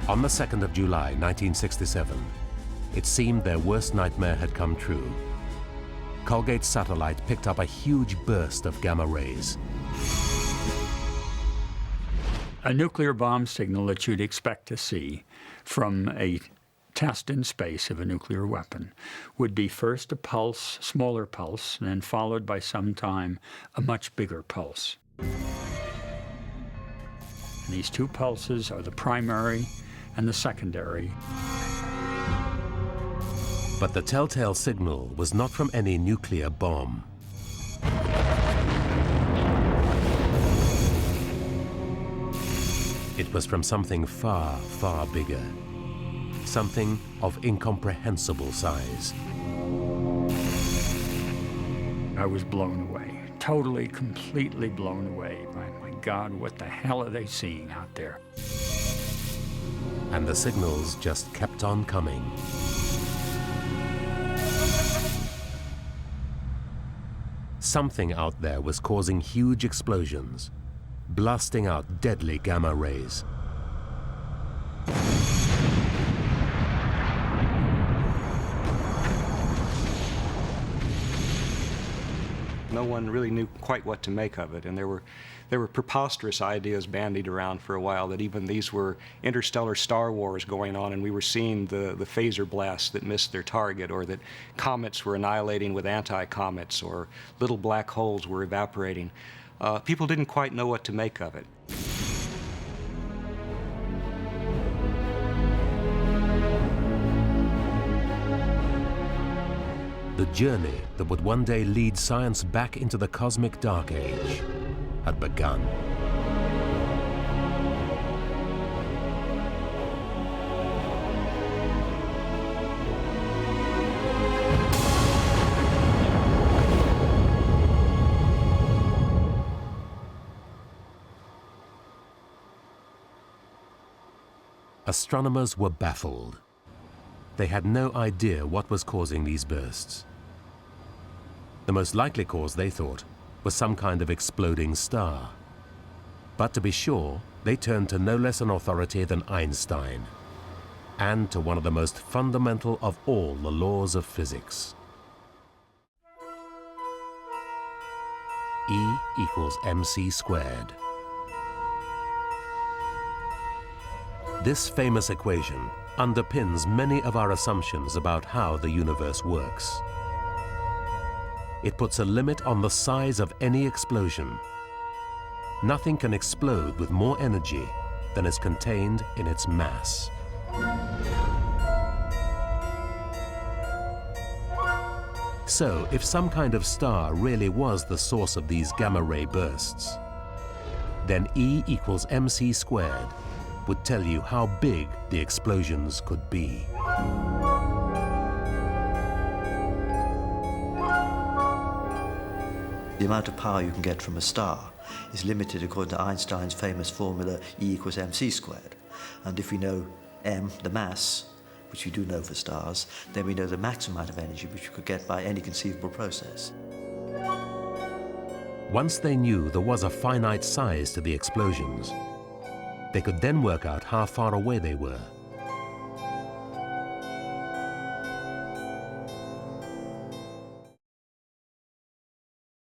On the 2nd of July, 1967, it seemed their worst nightmare had come true. Colgate's satellite picked up a huge burst of gamma rays. A nuclear bomb signal that you'd expect to see from a test in space of a nuclear weapon would be first a pulse, smaller pulse, and then followed by some time a much bigger pulse. And these two pulses are the primary and the secondary. But the telltale signal was not from any nuclear bomb. It was from something far, far bigger. Something of incomprehensible size. I was blown away, totally, completely blown away. My God, what the hell are they seeing out there? And the signals just kept on coming. Something out there was causing huge explosions, blasting out deadly gamma rays. No one really knew quite what to make of it, and there were preposterous ideas bandied around for a while that even these were interstellar Star Wars going on, and we were seeing the phaser blasts that missed their target, or that comets were annihilating with anti-comets, or little black holes were evaporating. People didn't quite know what to make of it. The journey that would one day lead science back into the cosmic dark age had begun. Astronomers were baffled. They had no idea what was causing these bursts. The most likely cause, they thought, was some kind of exploding star. But to be sure, they turned to no less an authority than Einstein, and to one of the most fundamental of all the laws of physics. E equals mc squared. This famous equation underpins many of our assumptions about how the universe works. It puts a limit on the size of any explosion. Nothing can explode with more energy than is contained in its mass. So, if some kind of star really was the source of these gamma ray bursts, then E equals mc squared would tell you how big the explosions could be. The amount of power you can get from a star is limited according to Einstein's famous formula E equals mc squared. And if we know m, the mass, which we do know for stars, then we know the maximum amount of energy which you could get by any conceivable process. Once they knew there was a finite size to the explosions, they could then work out how far away they were.